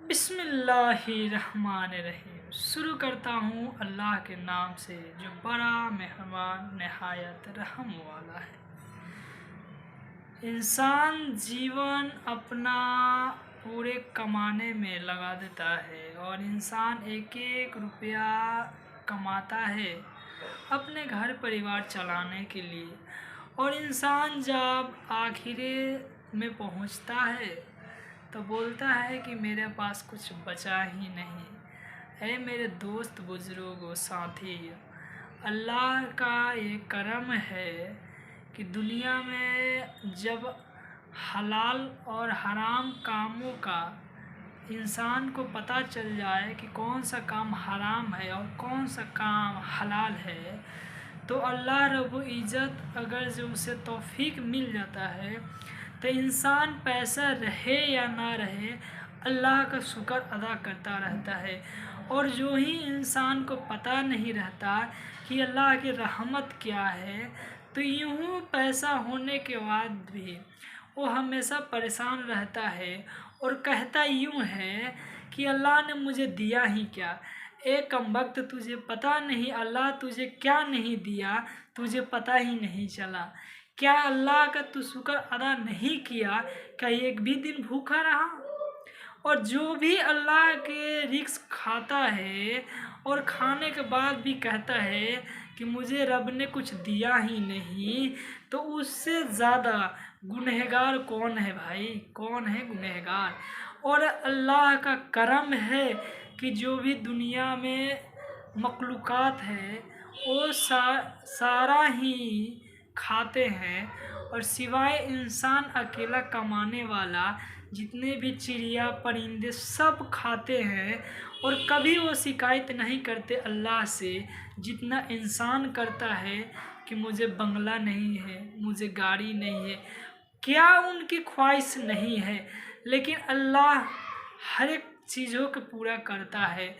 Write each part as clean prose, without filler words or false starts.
बिस्मिल्लाहिर्रहमानिर्रहीम। शुरू करता हूँ अल्लाह के नाम से जो बड़ा मेहरबान नहायत रहम वाला है। इंसान जीवन अपना पूरे कमाने में लगा देता है और इंसान एक एक रुपया कमाता है अपने घर परिवार चलाने के लिए। और इंसान जब आखिरे में पहुँचता है तो बोलता है कि मेरे पास कुछ बचा ही नहीं। ऐ मेरे दोस्त बुजुर्गों साथी, अल्लाह का ये करम है कि दुनिया में जब हलाल और हराम कामों का इंसान को पता चल जाए कि कौन सा काम हराम है और कौन सा काम हलाल है, तो अल्लाह रब्बुल इज़्ज़त अगर जो उसे तौफीक मिल जाता है तो इंसान पैसा रहे या ना रहे अल्लाह का शुक्र अदा करता रहता है। और जो ही इंसान को पता नहीं रहता कि अल्लाह की रहमत क्या है, तो यूँ पैसा होने के बाद भी वो हमेशा परेशान रहता है और कहता यूँ है कि अल्लाह ने मुझे दिया ही क्या। एक कमबख्त, तुझे पता नहीं अल्लाह तुझे क्या नहीं दिया, तुझे पता ही नहीं चला। क्या अल्लाह का तू शुक्र अदा नहीं किया? क्या एक भी दिन भूखा रहा? और जो भी अल्लाह के रिज़्क़ खाता है और खाने के बाद भी कहता है कि मुझे रब ने कुछ दिया ही नहीं, तो उससे ज़्यादा गुनहगार कौन है भाई? कौन है गुनहगार? और अल्लाह का करम है कि जो भी दुनिया में मखलूक़ात है वो सारा ही खाते हैं, और सिवाय इंसान अकेला कमाने वाला जितने भी चिड़िया परिंदे सब खाते हैं। और कभी वो शिकायत नहीं करते अल्लाह से जितना इंसान करता है कि मुझे बंगला नहीं है, मुझे गाड़ी नहीं है। क्या उनकी ख्वाहिश नहीं है? लेकिन अल्लाह हर एक चीज़ों को पूरा करता है।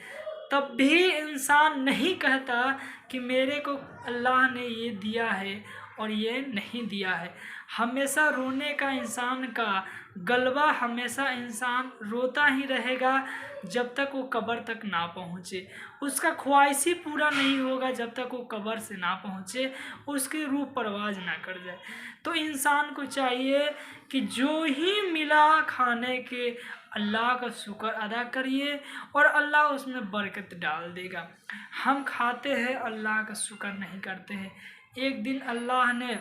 तब भी इंसान नहीं कहता कि मेरे को अल्लाह ने ये दिया है और ये नहीं दिया है। हमेशा रोने का इंसान का गलबा, हमेशा इंसान रोता ही रहेगा जब तक वो कब्र तक ना पहुँचे। उसका ख्वाहिश ही पूरा नहीं होगा जब तक वो कब्र से ना पहुँचे, उसकी रूह परवाज़ ना कर जाए। तो इंसान को चाहिए कि जो ही मिला खाने के अल्लाह का शुक्र अदा करिए और अल्लाह उसमें बरकत डाल देगा। हम खाते हैं, अल्लाह का शुक्र नहीं करते हैं। एक दिन अल्लाह ने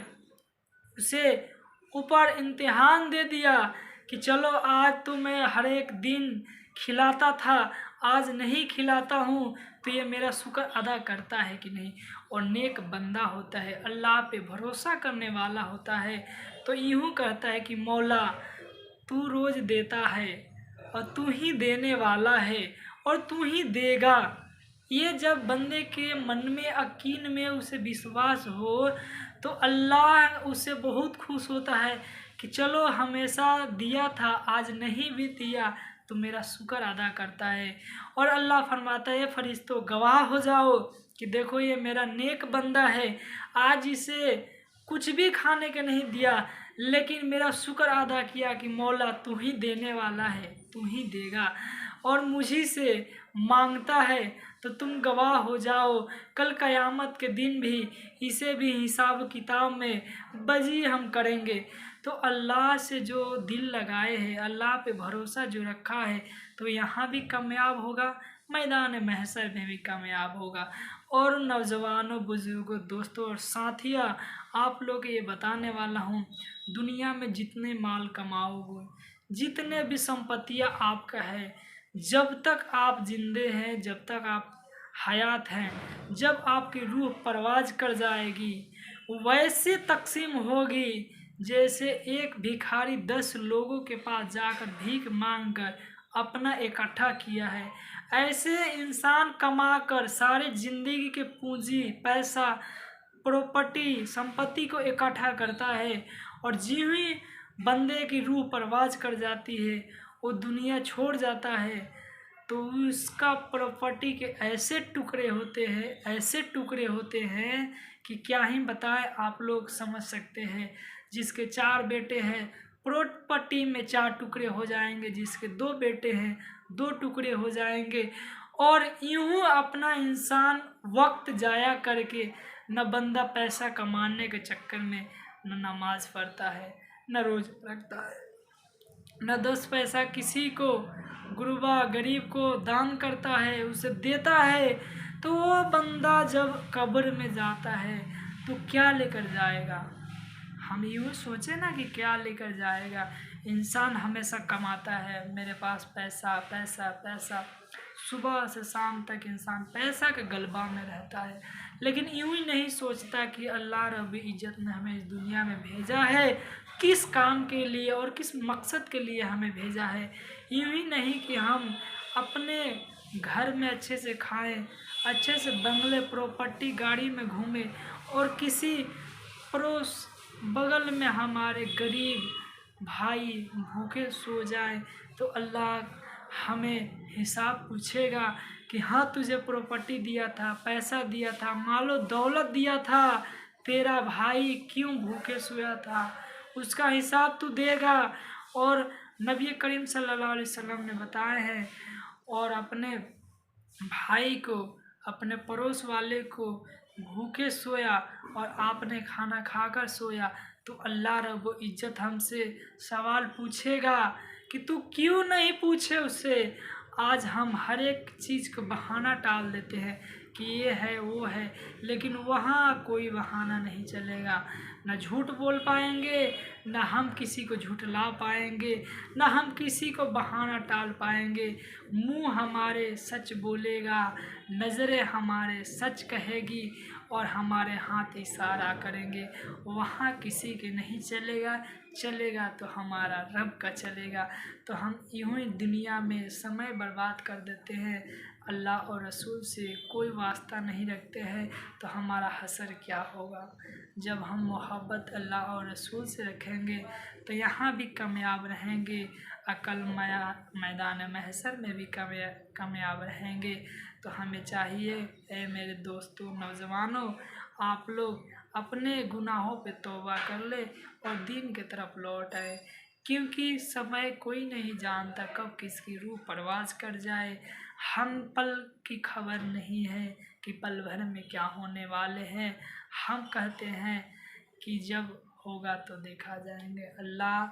उसे ऊपर इम्तिहान दे दिया कि चलो आज तो मैं हर एक दिन खिलाता था, आज नहीं खिलाता हूँ, तो ये मेरा शुक्र अदा करता है कि नहीं। और नेक बंदा होता है, अल्लाह पे भरोसा करने वाला होता है, तो यूँ कहता है कि मौला तू रोज़ देता है और तू ही देने वाला है और तू ही देगा। ये जब बंदे के मन में यकीन में उसे विश्वास हो तो अल्लाह उससे बहुत खुश होता है कि चलो हमेशा दिया था, आज नहीं भी दिया तो मेरा शुक्र अदा करता है। और अल्लाह फरमाता है फरिश्तों गवाह हो जाओ कि देखो ये मेरा नेक बंदा है, आज इसे कुछ भी खाने के नहीं दिया लेकिन मेरा शुक्र अदा किया कि मौला तू ही देने वाला है, तू ही देगा। और मुझी से मांगता है तो तुम गवाह हो जाओ, कल क़यामत के दिन भी इसे भी हिसाब किताब में बजी हम करेंगे। तो अल्लाह से जो दिल लगाए हैं, अल्लाह पे भरोसा जो रखा है, तो यहाँ भी कामयाब होगा, मैदान महशर में भी कामयाब होगा। और नौजवानों, बुजुर्गों, दोस्तों और साथियों, आप लोग ये बताने वाला हूँ, दुनिया में जितने माल कमाओगे, जितने भी संपत्तियाँ आपका है, जब तक आप जिंदे हैं, जब तक आप हयात हैं, जब आपकी रूह परवाज़ कर जाएगी वैसे तकसीम होगी जैसे एक भिखारी 10 लोगों के पास जाकर भीख मांग कर अपना इकट्ठा किया है। ऐसे इंसान कमाकर सारे ज़िंदगी के पूंजी, पैसा, प्रॉपर्टी, संपत्ति को इकट्ठा करता है, और जिस ही बंदे की रूह परवाज़ कर जाती है, वो दुनिया छोड़ जाता है, तो उसका प्रॉपर्टी के ऐसे टुकड़े होते हैं, ऐसे टुकड़े होते हैं कि क्या ही बताएं, आप लोग समझ सकते हैं। जिसके 4 बेटे हैं प्रॉपर्टी में 4 टुकड़े हो जाएंगे, जिसके 2 बेटे हैं 2 टुकड़े हो जाएंगे। और यूं अपना इंसान वक्त जाया करके न बंदा पैसा कमाने के चक्कर में न नमाज पढ़ता है, न रोज रखता है, न 10 पैसा किसी को गुरबा गरीब को दान करता है, उसे देता है। तो वो बंदा जब कब्र में जाता है तो क्या लेकर जाएगा? हम यूँ सोचे ना कि क्या लेकर जाएगा। इंसान हमेशा कमाता है, मेरे पास पैसा पैसा पैसा, सुबह से शाम तक इंसान पैसा के गलबा में रहता है, लेकिन यूं ही नहीं सोचता कि अल्लाह रब्बुल इज़्ज़त ने हमें इस दुनिया में भेजा है, किस काम के लिए और किस मकसद के लिए हमें भेजा है। यूं ही नहीं कि हम अपने घर में अच्छे से खाएं, अच्छे से बंगले प्रॉपर्टी गाड़ी में घूमें, और किसी पड़ोस बगल में हमारे गरीब भाई भूखे सो जाए तो अल्लाह हमें हिसाब पूछेगा कि हाँ तुझे प्रॉपर्टी दिया था, पैसा दिया था, मालो दौलत दिया था, तेरा भाई क्यों भूखे सोया था, उसका हिसाब तू देगा। और नबी करीम सल्लल्लाहु अलैहि वसल्लम ने बताए हैं, और अपने भाई को, अपने पड़ोस वाले को भूखे सोया और आपने खाना खाकर सोया तो अल्लाह रब्बुल इज़्ज़त हमसे सवाल पूछेगा कि तू क्यों नहीं पूछे उससे। आज हम हर एक चीज़ को बहाना टाल देते हैं कि ये है वो है, लेकिन वहाँ कोई बहाना नहीं चलेगा। न झूठ बोल पाएंगे, न हम किसी को झुठला पाएंगे, न हम किसी को बहाना टाल पाएंगे। मुंह हमारे सच बोलेगा, नज़रें हमारे सच कहेगी, और हमारे हाथ इशारा करेंगे। वहाँ किसी के नहीं चलेगा, चलेगा तो हमारा रब का चलेगा। तो हम यूं ही दुनिया में समय बर्बाद कर देते हैं, अल्लाह और रसूल से कोई वास्ता नहीं रखते हैं, तो हमारा हशर क्या होगा। जब हम मोहब्बत अल्लाह और रसूल से रखेंगे तो यहाँ भी कामयाब रहेंगे, अकल मैदान महशर में भी कामयाब रहेंगे। तो हमें चाहिए, ए मेरे दोस्तों नौजवानों, आप लोग अपने गुनाहों पे तौबा कर ले और दीन की तरफ लौट आए, क्योंकि समय कोई नहीं जानता कब किसकी रूह परवाज़ कर जाए। हम पल की खबर नहीं है कि पल भर में क्या होने वाले हैं। हम कहते हैं कि जब होगा तो देखा जाएंगे। अल्लाह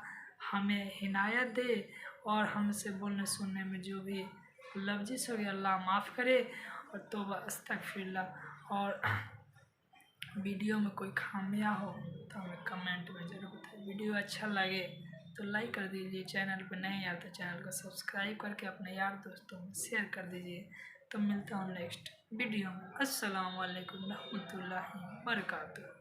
हमें हिदायत दे, और हमसे बोलने सुनने में जो भी लफ्ज़ हो गया अल्लाह माफ़ करे। और तौबा अस्तगफिरुल्लाह। और वीडियो में कोई खामियां हो तो हमें कमेंट में ज़रूर बताइए। वीडियो अच्छा लगे तो लाइक कर दीजिए, चैनल पे नए हैं तो चैनल को सब्सक्राइब करके अपने यार दोस्तों में शेयर कर दीजिए। तो मिलता हूँ नेक्स्ट वीडियो में। अस्सलाम वालेकुम रहमतुल्लाहि व बरकातुहू।